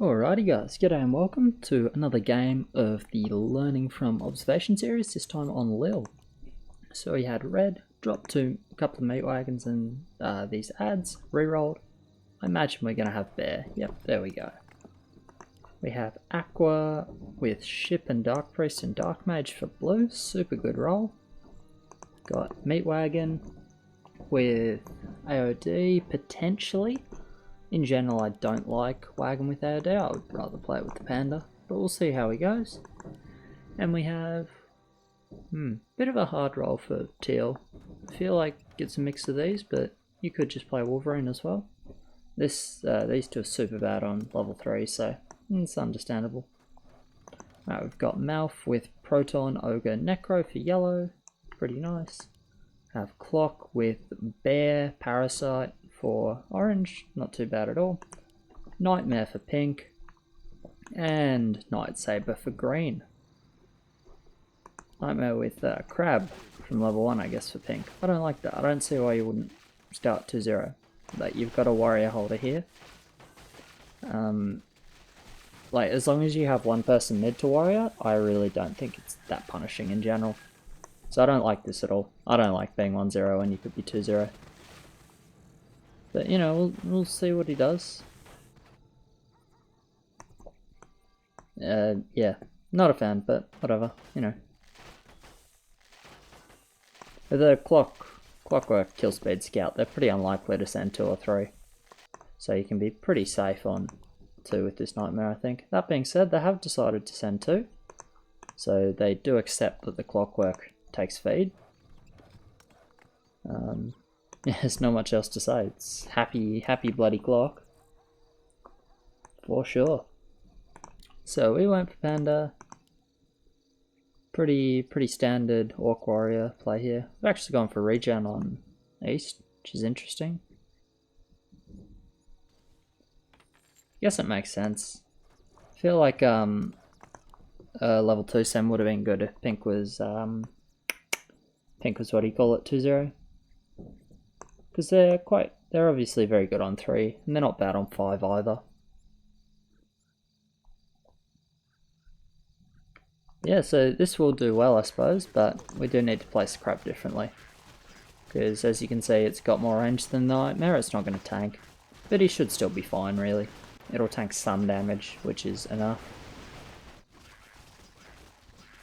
Alrighty guys, g'day and welcome to another game of the Learning from Observation series, this time on LIHL. So we had red, dropped to a couple of meat wagons and these ads, rerolled. I imagine we're going to have bear, yep, there we go. We have aqua with ship and dark priest and dark mage for blue, super good roll. Got meat wagon with AOD potentially. In general, I don't like wagon with AOD, I would rather play it with the panda, but we'll see how he goes. And we have, bit of a hard roll for teal. I feel like it's a mix of these, but you could just play Wolverine as well. These two are super bad on level 3, so it's understandable. Right, we've got Mouth with Proton, Ogre, Necro for yellow, pretty nice. Have Clock with Bear, Parasite for orange, not too bad at all. Nightmare for pink, and Night Saber for green. Nightmare with Crab from level 1, I guess, for pink. I don't like that. I don't see why you wouldn't start 2-0. But you've got a warrior holder here. Like, as long as you have one person mid to warrior, I really don't think it's that punishing in general. So I don't like this at all. I don't like being 1-0 when you could be 2-0. But, you know, we'll see what he does. Yeah, not a fan, but whatever, you know. The Clockwork Kill Speed Scout, they're pretty unlikely to send 2 or 3. So you can be pretty safe on 2 with this Nightmare, I think. That being said, they have decided to send 2. So they do accept that the Clockwork takes feed. Yeah, there's not much else to say. It's happy bloody clock. For sure. So we went for panda. Pretty standard Orc Warrior play here. We've actually gone for regen on East, which is interesting. Guess it makes sense. I feel like level 2 Sem would have been good if pink was what do you call it, 2-0. Because they're obviously very good on 3, and they're not bad on 5 either. Yeah, so this will do well, I suppose, but we do need to place the crab differently. Because as you can see, it's got more range than Nightmare, it's not going to tank. But he should still be fine, really. It'll tank some damage, which is enough.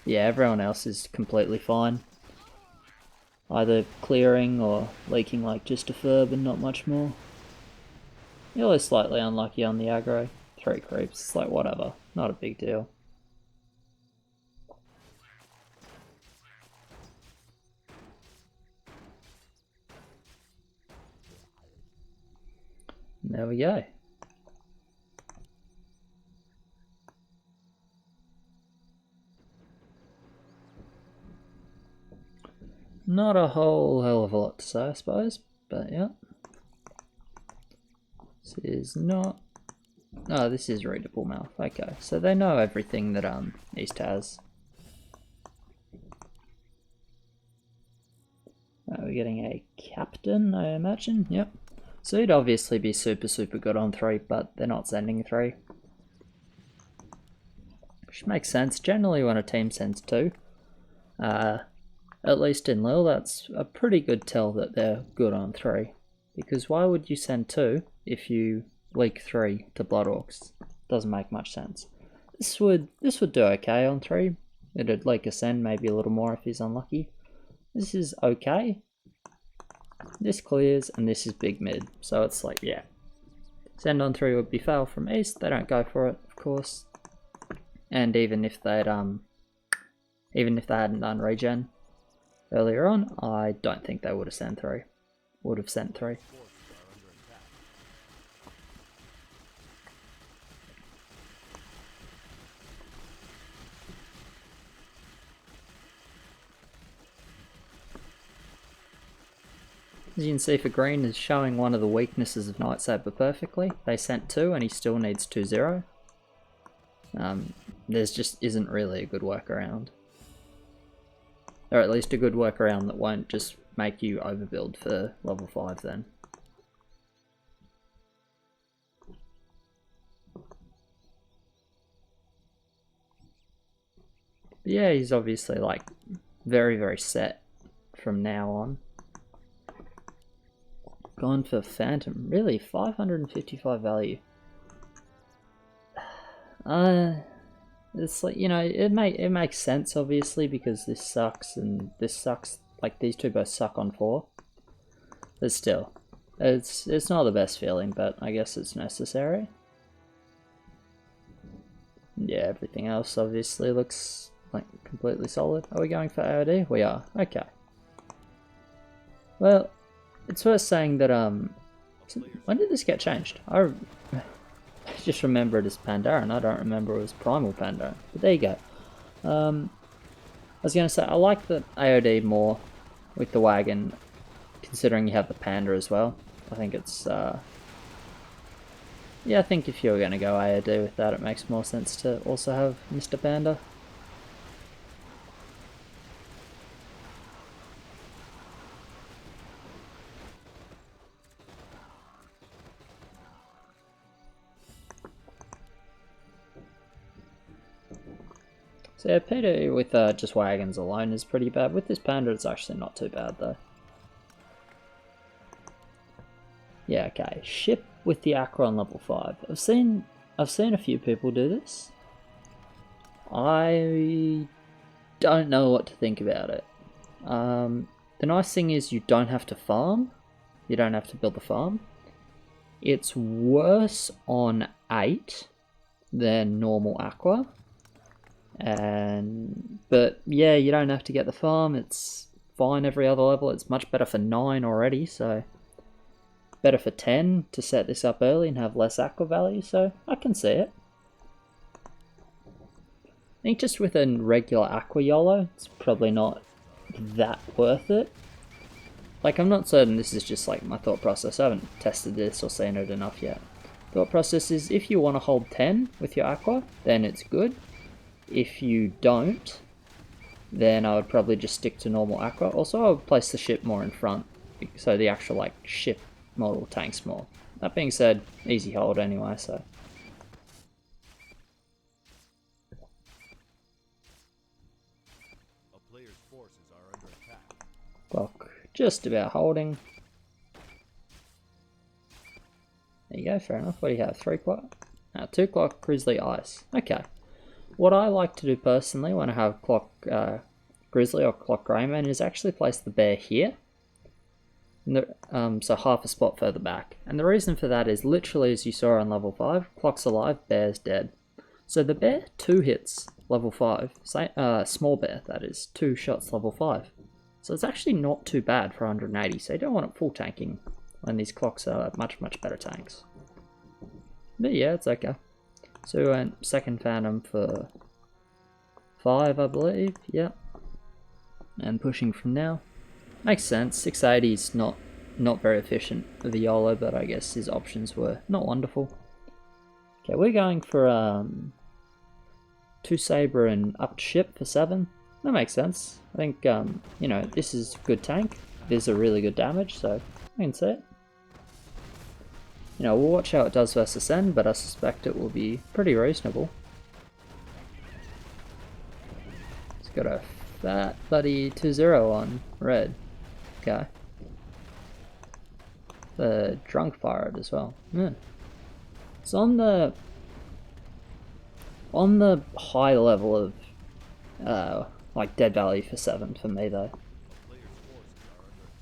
Yeah, everyone else is completely fine. Either clearing or leaking like just a furb and not much more. You're slightly unlucky on the aggro. 3 creeps, it's like whatever, not a big deal. And there we go. Not a whole hell of a lot to say, I suppose, but yeah. This is not... Oh, this is readable Mouth. Okay, so they know everything that East has. We're getting a captain, I imagine. Yep. So he'd obviously be super good on 3, but they're not sending 3. Which makes sense. Generally when a team sends 2, at least in LIHL, that's a pretty good tell that they're good on 3. Because why would you send 2 if you leak 3 to Blood Orcs? Doesn't make much sense. This would do okay on 3. It'd leak a send maybe a little more if he's unlucky. This is okay. This clears and this is big mid. So it's like, yeah. Send on 3 would be fail from East. They don't go for it, of course. And even if they hadn't done regen earlier on, I don't think they would have sent 3. Would have sent 3. As you can see, for green is showing one of the weaknesses of Night Saber perfectly. They sent 2 and he still needs 2-0. There's just isn't really a good workaround. Or at least a good workaround that won't just make you overbuild for level 5 then. But yeah, he's obviously like very, very set from now on. Gone for Phantom. Really? 555 value. It's like, you know, it makes sense obviously because this sucks and this sucks. Like these two both suck on 4. But still, it's not the best feeling, but I guess it's necessary. Yeah, everything else obviously looks like completely solid. Are we going for AOD? We are. Okay. Well, it's worth saying that when did this get changed? I just remember it as Pandaren. I don't remember it was Primal Pandaren. But there you go. I was going to say, I like the AOD more with the wagon, considering you have the Panda as well. I think it's, yeah, I think if you're going to go AOD with that, it makes more sense to also have Mr. Panda. So yeah, P2 with just wagons alone is pretty bad. With this Panda, it's actually not too bad though. Yeah, okay. Ship with the Aqua on level 5. I've seen a few people do this. I don't know what to think about it. The nice thing is you don't have to farm. You don't have to build the farm. It's worse on 8 than normal Aqua. But yeah, you don't have to get the farm. It's fine every other level. It's much better for 9 already, so better for 10 to set this up early and have less Aqua value, so I can see it. I think just with a regular Aqua YOLO, it's probably not that worth it. Like, I'm not certain, this is just like my thought process. I haven't tested this or seen it enough yet. Thought process is if you want to hold 10 with your Aqua, then it's good. If you don't, then I would probably just stick to normal Aqua. Also, I would place the ship more in front, so the actual like ship model tanks more. That being said, easy hold anyway, so. A player's forces are under attack. Clock just about holding. There you go, fair enough. What do you have? 3 clock? 2 clock Grizzly Ice. Okay. What I like to do personally when I have clock Grizzly or clock Greyman is actually place the bear here. So half a spot further back. And the reason for that is literally as you saw on level 5, clock's alive, bear's dead. So the bear 2 hits level 5, small bear that is, 2 shots level 5. So it's actually not too bad for 180, so you don't want it full tanking when these clocks are much, much better tanks. But yeah, it's okay. So we went second Phantom for 5, I believe, yep. And pushing from now. Makes sense, 680 is not very efficient for the YOLO, but I guess his options were not wonderful. Okay, we're going for 2 Saber and up ship for 7. That makes sense. I think, you know, this is good tank. This is a really good damage, so I can see it. You know, we'll watch how it does versus End, but I suspect it will be pretty reasonable. It's got a fat bloody 2-0 on red. Okay. The Drunk Pirate as well. Yeah. It's on the high level of like dead value for 7 for me though.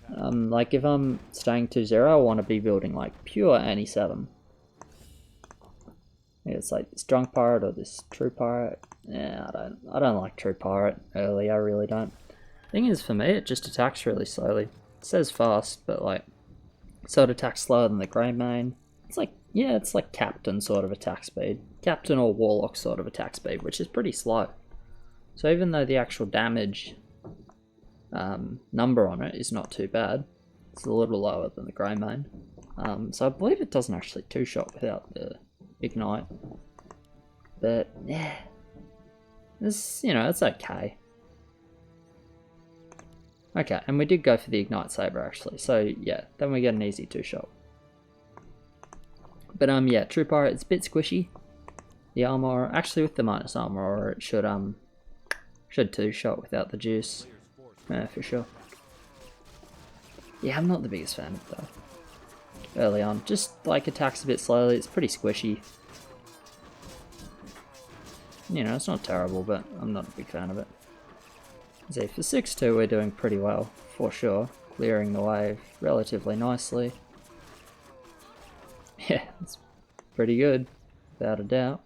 Like if I'm staying 2-0, I want to be building like pure anti-7. It's like this Drunk Pirate or this True Pirate. Yeah, I don't like True Pirate early, I really don't. Thing is, for me, it just attacks really slowly. It says fast, but like, so it attacks slower than the Grey Mane. It's like, yeah, it's like Captain sort of attack speed. Captain or Warlock sort of attack speed, which is pretty slow. So even though the actual damage number on it is not too bad, it's a little lower than the Grey Mane. So I believe it doesn't actually 2-shot without the Ignite. But, yeah. This, you know, it's okay. Okay, and we did go for the Ignite Saber actually, so yeah, then we get an easy 2-shot. But yeah, True Pirate, it's a bit squishy. The armor, actually with the minus armor, it should Should two-shot without the juice. For sure. Yeah, I'm not the biggest fan of it though. Early on, just like attacks a bit slowly, it's pretty squishy. You know, it's not terrible, but I'm not a big fan of it. See, for 6-2 we're doing pretty well, for sure. Clearing the wave relatively nicely. Yeah, it's pretty good, without a doubt.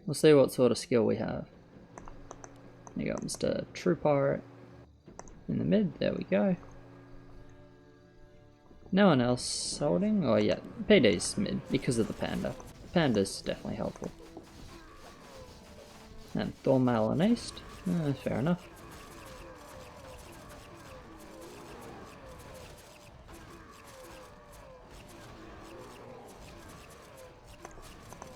We'll see what sort of skill we have. You got Mr. True Pirate in the mid, there we go. No one else holding? Oh yeah, PD's mid because of the panda. The panda's definitely helpful. And Thornmail and East, fair enough.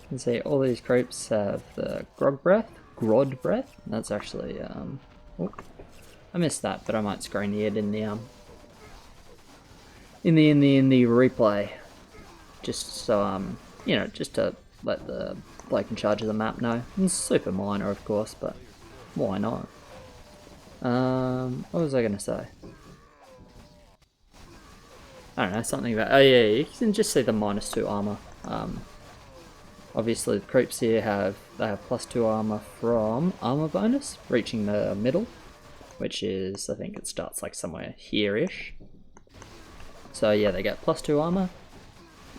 You can see all these creeps have the Grod Breath. That's actually, oh, I missed that, but I might screen it in the replay, just so you know, just to let the bloke in charge of the map know. It's super minor, of course, but why not? What was I gonna say? I don't know, something about. Oh yeah, you can just see the -2 armor. Obviously, the creeps here have +2 armor from armor bonus, reaching the middle, which is, I think it starts like somewhere here-ish. So yeah, they get +2 armor,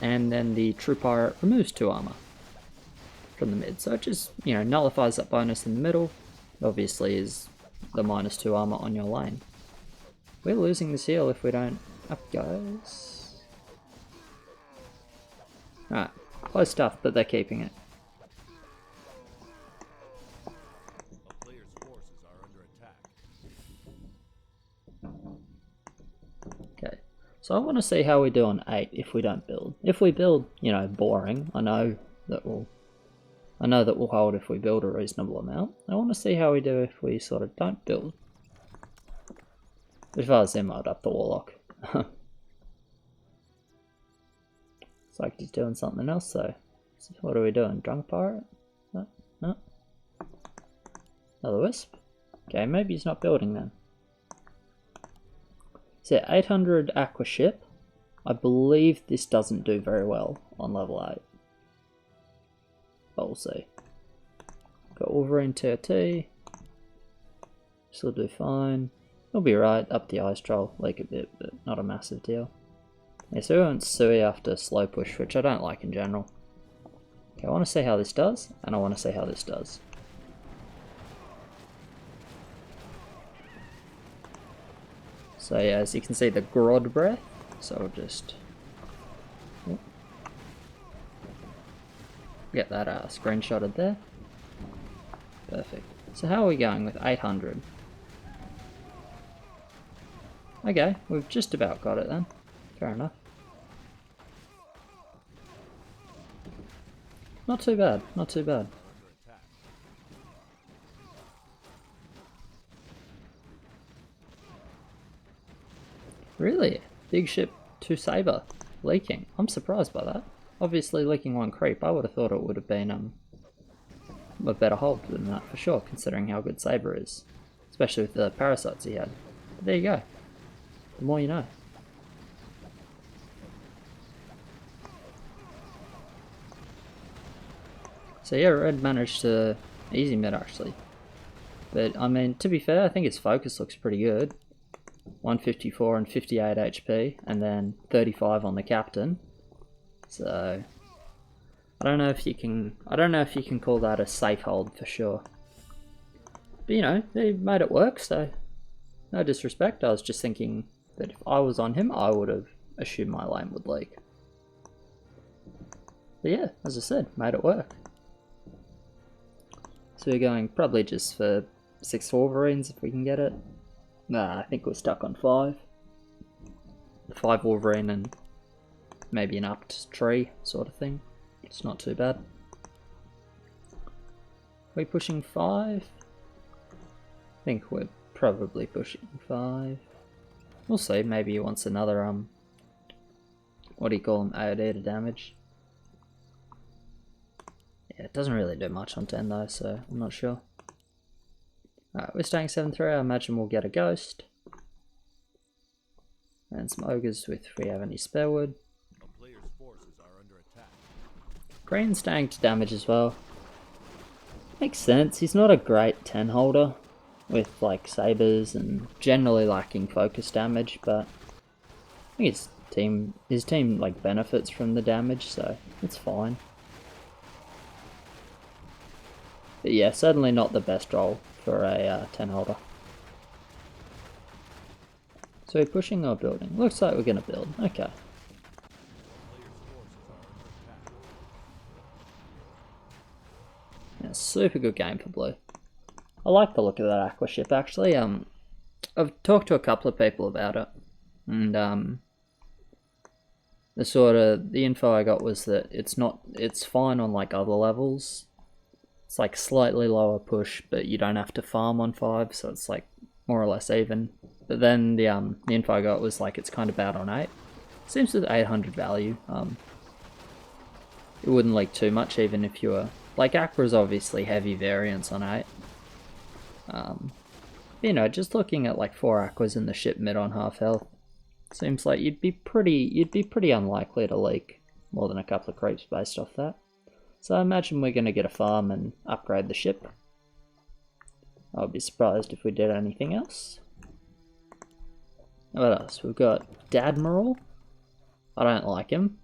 and then the True Pirate removes 2 armor from the mid. So it just, you know, nullifies that bonus in the middle. Obviously is the -2 armor on your lane. We're losing this heal if we don't up, guys. Alright, close stuff, but they're keeping it. A player's forces are under attack. Okay, so I want to see how we do on 8 if we don't build. If we build, you know, boring, I know that we'll hold if we build a reasonable amount. I want to see how we do if we sort of don't build. If I was him, I'd up the Warlock. Looks like he's doing something else though. So what are we doing? Drunk Pirate? No? No? Another Wisp? Okay, maybe he's not building then. So 800 Aqua Ship. I believe this doesn't do very well on level 8. But we'll see. Got Wolverine TRT. This will do fine. It'll be right, up the Ice Troll, like a bit, but not a massive deal. Yeah, so we went Sui after Slow Push, which I don't like in general. Okay, I want to see how this does, and I want to see how this does. So yeah, as you can see, the Grod Breath, so I'll just get that screenshotted there. Perfect. So how are we going with 800? Okay, we've just about got it then. Fair enough. Not too bad, not too bad. Really? Big ship 2 Saber leaking. I'm surprised by that. Obviously leaking 1 creep, I would have thought it would have been a better hold than that for sure, considering how good Saber is. Especially with the parasites he had. But there you go. The more you know. So yeah, Red managed to easy mid actually. But I mean, to be fair, I think his focus looks pretty good. 154 and 58 HP, and then 35 on the captain. So I don't know if you can call that a safe hold for sure. But you know, they made it work, so no disrespect. I was just thinking that if I was on him, I would have assumed my lane would leak. But yeah, as I said, made it work. So we're going probably just for 6 Wolverines if we can get it. Nah, I think we're stuck on 5. 5 Wolverine and maybe an upped tree sort of thing. It's not too bad. We're pushing 5? I think we're probably pushing 5. We'll see, maybe he wants another, what do you call them, AOD damage. Yeah, it doesn't really do much on 10 though, so I'm not sure. Alright, we're staying 7-3. I imagine we'll get a ghost. And some ogres if we have any spare wood. A player's forces are under attack. Green's staying to damage as well. Makes sense. He's not a great 10 holder with like sabers and generally lacking focus damage, but I think his team like benefits from the damage, so it's fine. But yeah, certainly not the best role for a 10 holder. So we're pushing or building? Looks like we're gonna build. Okay. Yeah, super good game for blue. I like the look of that aqua ship actually. I've talked to a couple of people about it, and the info I got was that it's fine on like other levels. It's like slightly lower push, but you don't have to farm on 5, so it's like more or less even. But then the info I got was like it's kind of bad on 8. Seems with 800 value, it wouldn't leak too much even if you were like Aqua's obviously heavy variance on 8. You know, just looking at like 4 Aquas in the ship mid on half health, seems like you'd be pretty unlikely to leak more than a couple of creeps based off that. So I imagine we're gonna get a farm and upgrade the ship. I would be surprised if we did anything else. What else? We've got Dadmiral. I don't like him.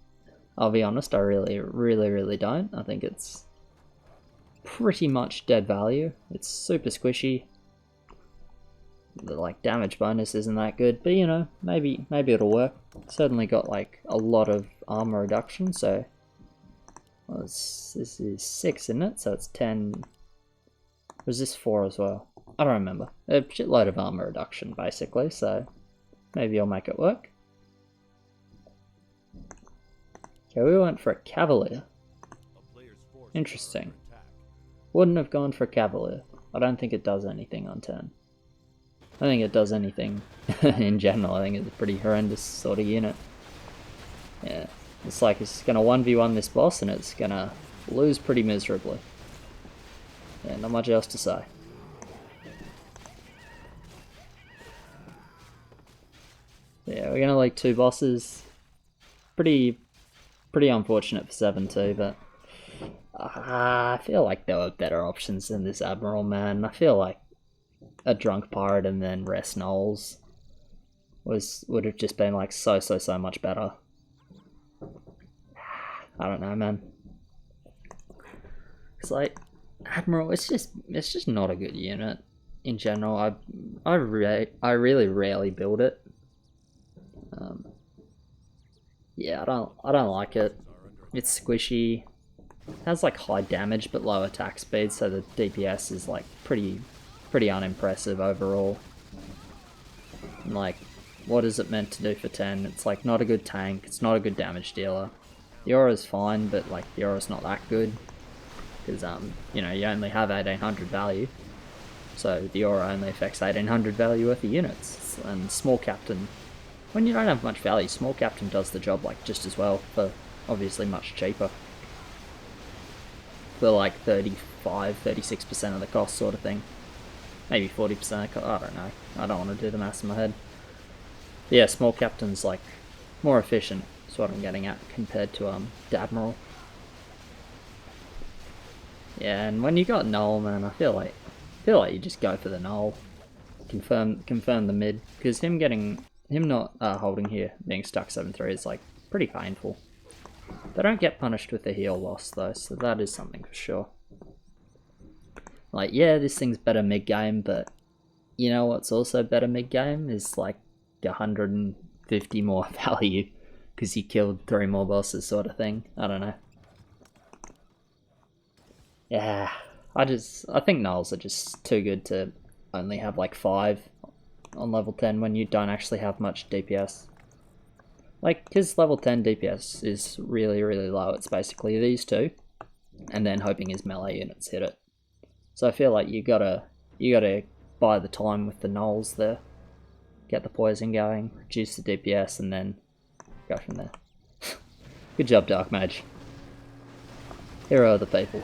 I'll be honest, I really don't. I think it's pretty much dead value. It's super squishy. The like damage bonus isn't that good, but you know, maybe it'll work. Certainly got like a lot of armor reduction, so well, this is 6, isn't it? So it's 10. Was this 4 as well? I don't remember. A shitload of armor reduction basically, so maybe I'll make it work. Okay, we went for a Cavalier. Interesting. Wouldn't have gone for a Cavalier. I don't think it does anything on 10. I think it does anything in general. I think it's a pretty horrendous sort of unit. Yeah, it's like it's going to 1v1 this boss and it's going to lose pretty miserably. Yeah, not much else to say. Yeah, we're going to like 2 bosses. Pretty unfortunate for 7-2, but I feel like there were better options than this Admiral, man. I feel like a Drunk Pirate and then Rest Knowles would have just been like so much better. I don't know, man. It's like Admiral, it's just not a good unit in general. I really rarely build it. Yeah, I don't like it. It's squishy. It has like high damage but low attack speed, so the DPS is like pretty unimpressive overall. And like, what is it meant to do for 10? It's like not a good tank, it's not a good damage dealer. The aura's fine, but like the aura's not that good. Because you know, you only have 1800 value. So the aura only affects 1800 value worth of units. And Small Captain, when you don't have much value, Small Captain does the job like just as well, for obviously much cheaper. For like 35-36% of the cost sort of thing. Maybe 40%, I don't know. I don't want to do the maths in my head. But yeah, Small Captain's like more efficient, is what I'm getting at, compared to Admiral. Yeah, and when you got Null, man, I feel like you just go for the Null. Confirm the mid, because him not holding here, being stuck 7-3 is like pretty painful. They don't get punished with the heal loss though, so that is something for sure. Like, yeah, this thing's better mid-game, but you know what's also better mid-game is like 150 more value because you killed 3 more bosses sort of thing. I don't know. Yeah, I think Nulls are just too good to only have like 5 on level 10 when you don't actually have much DPS. Like, his level 10 DPS is really low. It's basically these 2, and then hoping his melee units hit it. So I feel like you gotta buy the time with the Knolls there. Get the poison going, reduce the DPS, and then go from there. Good job, Dark Mage. Hero of the people.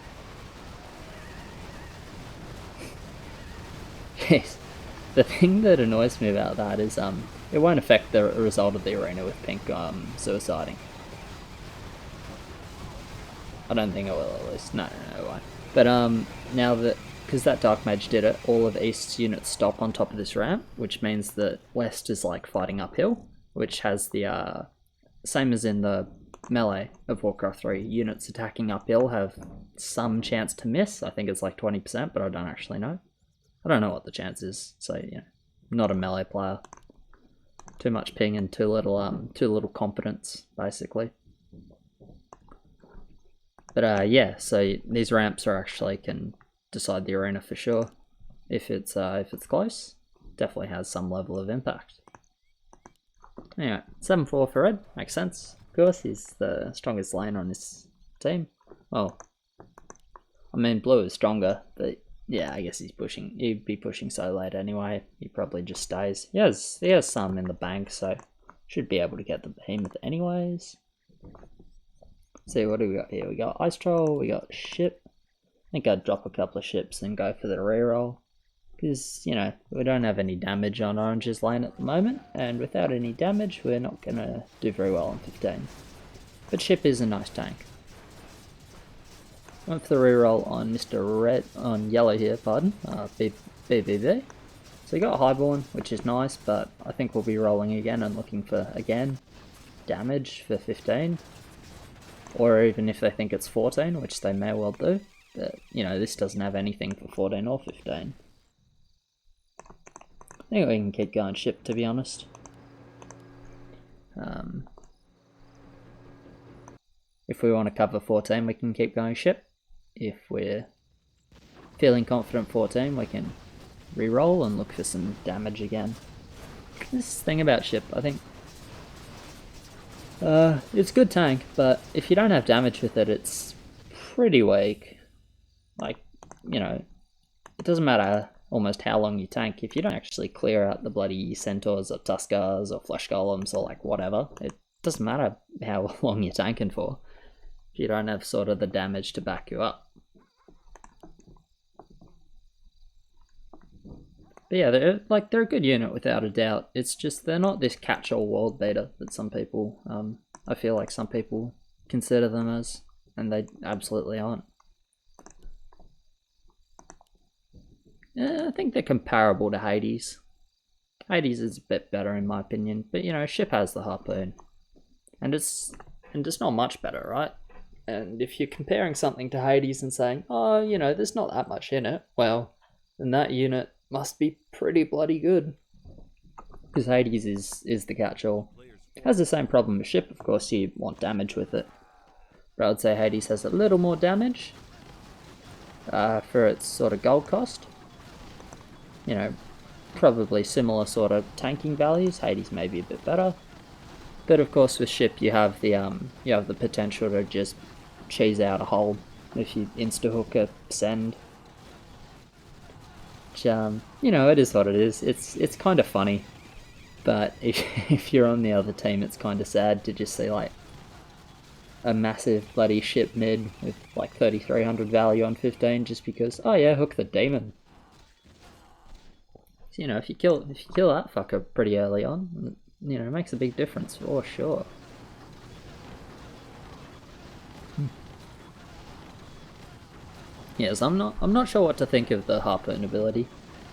The thing that annoys me about that is it won't affect the result of the arena with pink suiciding. I don't think it will, at least. No, it won't. But now that, because that Dark Mage did it, all of East's units stop on top of this ramp, which means that West is like fighting uphill, which has the same as in the melee of Warcraft 3. Units attacking uphill have some chance to miss. I think it's like 20%, but I don't actually know. I don't know what the chance is, so yeah, I'm not a melee player. Too much ping and too little confidence, basically. But yeah, so these ramps are actually can decide the arena for sure. If it's close, definitely has some level of impact. Anyway, 7-4 for Red, makes sense. Of course, he's the strongest lane on this team. Well, I mean, Blue is stronger, but yeah, I guess he'd be pushing so late anyway. He probably just stays. He has some in the bank, so should be able to get the behemoth anyways. See, what do we got here? We got Ice Troll, we got Ship. I think I'd drop a couple of ships and go for the reroll. Because, you know, we don't have any damage on Orange's lane at the moment, and without any damage, we're not going to do very well on 15. But Ship is a nice tank. Went for the reroll on on Yellow here, pardon, BBB. So we got Highborn, which is nice, but I think we'll be rolling again and looking for, again, damage for 15. Or even if they think it's 14, which they may well do. But, you know, this doesn't have anything for 14 or 15. I think we can keep going Ship, to be honest. If we want to cover 14, we can keep going Ship. If we're feeling confident 14, we can re-roll and look for some damage again. This thing about Ship, I think, it's a good tank, but if you don't have damage with it, it's pretty weak. Like, you know, it doesn't matter almost how long you tank, if you don't actually clear out the bloody Centaurs or Tuskars or Flesh Golems or like whatever, it doesn't matter how long you're tanking for, if you don't have sort of the damage to back you up. But yeah, they're a good unit without a doubt. It's just they're not this catch-all world beater that some people, I feel like some people consider them as, and they absolutely aren't. I think they're comparable to Hades. Hades is a bit better in my opinion, but you know, Ship has the Harpoon, and it's not much better, right? And if you're comparing something to Hades and saying, oh, you know, there's not that much in it, well, then that unit must be pretty bloody good. Because Hades is the catch-all. Has the same problem with Ship, of course, you want damage with it. But I would say Hades has a little more damage for its sort of gold cost. You know, probably similar sort of tanking values. Hades may be a bit better. But of course with Ship you have the potential to just cheese out a hole if you insta-hook a send. Which, you know, it is what it is. It's kind of funny. But if you're on the other team, it's kind of sad to just see like a massive bloody Ship mid with like 3300 value on 15 just because, oh yeah, hook the demon. So, you know, if you kill that fucker pretty early on, you know, it makes a big difference for sure. Yes, I'm not sure what to think of the Harpoon ability.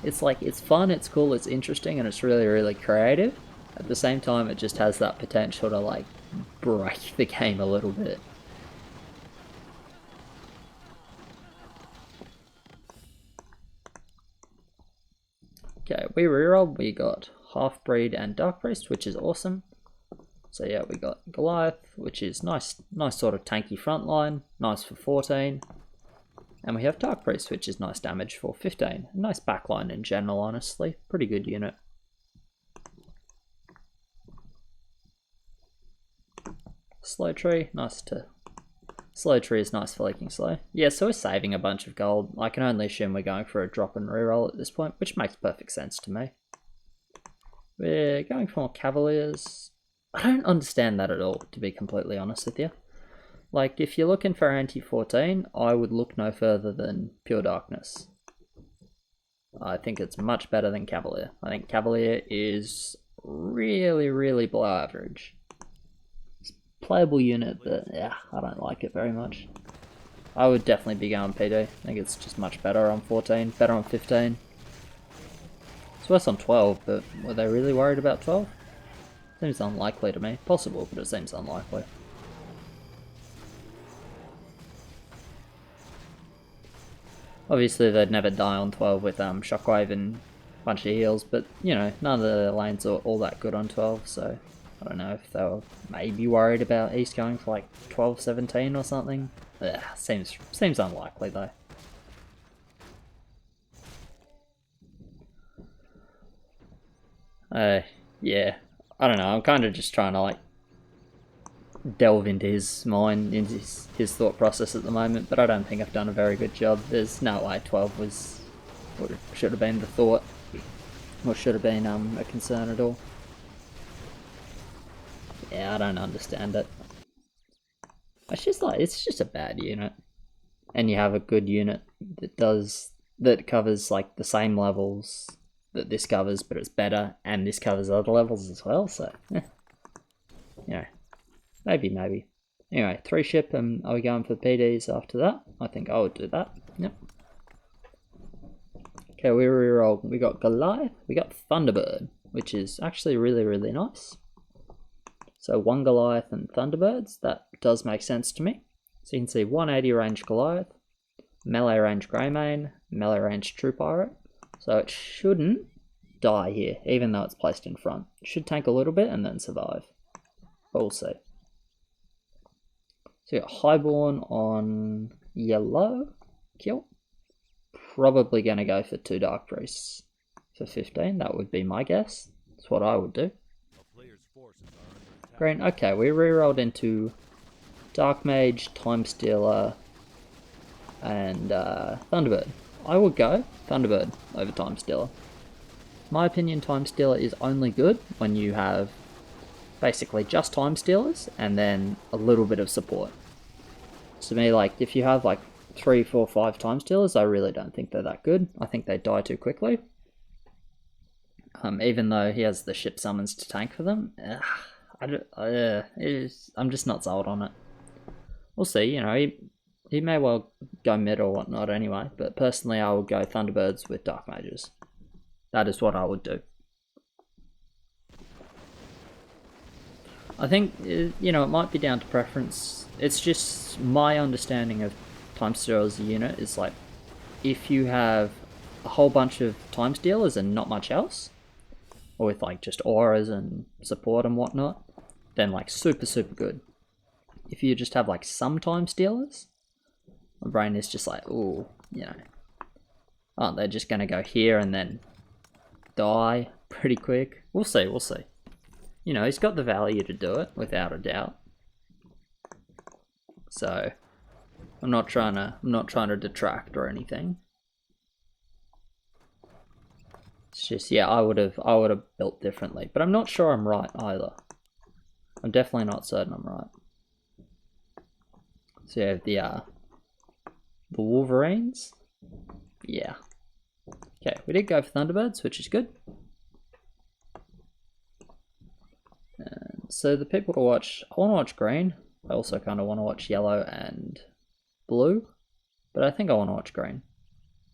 It's like, it's fun, it's cool, it's interesting, and it's really, really creative. At the same time, it just has that potential to like break the game a little bit. Okay, we rerolled, we got Half-Breed and Dark Priest, which is awesome. So yeah, we got Goliath, which is nice sort of tanky frontline, nice for 14. And we have Dark Priest, which is nice damage for 15. A nice backline in general, honestly. Pretty good unit. Slow Tree, Slow Tree is nice for leaking slow. Yeah, so we're saving a bunch of gold. I can only assume we're going for a drop and reroll at this point, which makes perfect sense to me. We're going for more Cavaliers. I don't understand that at all, to be completely honest with you. Like, if you're looking for anti-14, I would look no further than Pure Darkness. I think it's much better than Cavalier. I think Cavalier is really, really below average. It's a playable unit, but yeah, I don't like it very much. I would definitely be going PD. I think it's just much better on 14, better on 15. It's worse on 12, but were they really worried about 12? Seems unlikely to me. Possible, but it seems unlikely. Obviously, they'd never die on 12 with Shockwave and a bunch of heals, but, you know, none of the lanes are all that good on 12, so I don't know if they were maybe worried about East going for like 12, 17 or something. Ugh, seems unlikely, though. Yeah, I don't know, I'm kind of just trying to, like, delve into his mind, into his thought process at the moment, but I don't think I've done a very good job. There's no way 12 was what should have been the thought, or should have been a concern at all. Yeah, I don't understand it. It's just like, it's just a bad unit, and you have a good unit that covers like the same levels that this covers, but it's better, and this covers other levels as well. So, you know. Maybe. Anyway, 3 ship, and are we going for PDs after that? I think I would do that. Yep. Okay, we rerolled. We got Goliath, we got Thunderbird, which is actually really, really nice. So 1 Goliath and Thunderbirds, that does make sense to me. So you can see 180 range Goliath, melee range Greymane, melee range True Pirate. So it shouldn't die here, even though it's placed in front. It should tank a little bit and then survive. But we'll see. So you got Highborn on yellow. Kill. Probably going to go for 2 Dark Priests for 15. That would be my guess. That's what I would do. Green. Okay, we rerolled into Dark Mage, Time Stealer, and Thunderbird. I would go Thunderbird over Time Stealer. In my opinion, Time Stealer is only good when you have basically just Time Stealers and then a little bit of support. To me, like, if you have like 3, 4, 5 Time Stealers, I really don't think they're that good. I think they die too quickly. Even though he has the ship summons to tank for them, I'm just not sold on it. We'll see, you know, he may well go mid or whatnot anyway, but personally I would go Thunderbirds with Dark Mages. That is what I would do. I think, you know, it might be down to preference. It's just my understanding of Time Stealer as a unit is like, if you have a whole bunch of Time Stealers and not much else, or with like just auras and support and whatnot, then like super, super good. If you just have like some Time Stealers, my brain is just like, ooh, you know, aren't they just going to go here and then die pretty quick? We'll see, we'll see. You know, he's got the value to do it, without a doubt. So, I'm not trying to detract or anything. It's just, yeah, I would have built differently, but I'm not sure I'm right either. I'm definitely not certain I'm right. So you have the Wolverines. Yeah. Okay, we did go for Thunderbirds, which is good. And so the people to watch, I want to watch green. I also kind of want to watch yellow and blue, but I think I want to watch green.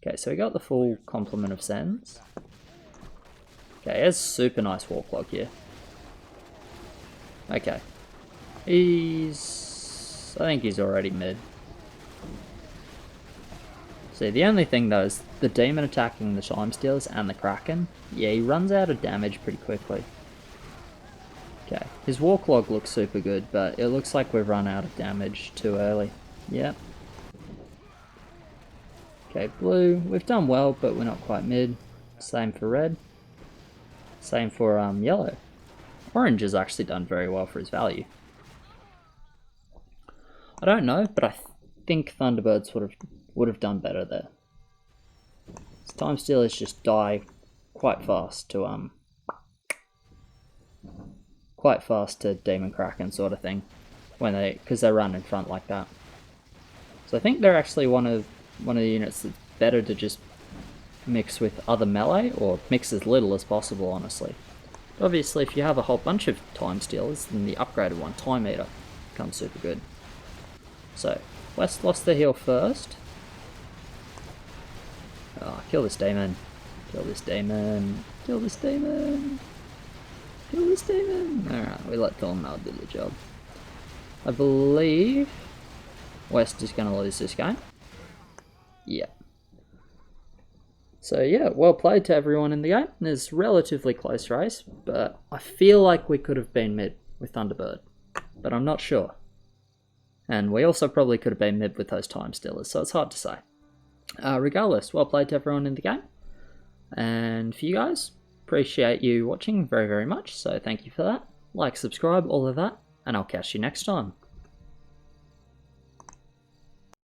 Okay, so we got the full complement of Sens. Okay, he has super nice Warp Log here. Okay. I think he's already mid. See, the only thing though is the Demon attacking the Time Stealers and the Kraken. Yeah, he runs out of damage pretty quickly. Okay, his Warp Log looks super good, but it looks like we've run out of damage too early. Yep. Okay, blue, we've done well, but we're not quite mid. Same for red. Same for yellow. Orange has actually done very well for his value. I don't know, but I think Thunderbirds would have done better there. Time Stealers just die quite fast to Demon Kraken sort of thing, because they run in front like that. So I think they're actually one of the units that's better to just mix with other melee, or mix as little as possible, honestly. Obviously, if you have a whole bunch of time stealers, then the upgraded one, Time Eater, becomes super good. So, West lost the heal first. Oh, kill this demon. Kill this demon. Kill this demon. Kill this demon. Alright, we let Thornmail do the job. I believe West is going to lose this game. Yeah. So yeah, well played to everyone in the game. It's a relatively close race, but I feel like we could have been mid with Thunderbird, but I'm not sure. And we also probably could have been mid with those time stealers, so it's hard to say. Regardless, well played to everyone in the game. And for you guys, appreciate you watching very, very much, so thank you for that. Like, subscribe, all of that, and I'll catch you next time.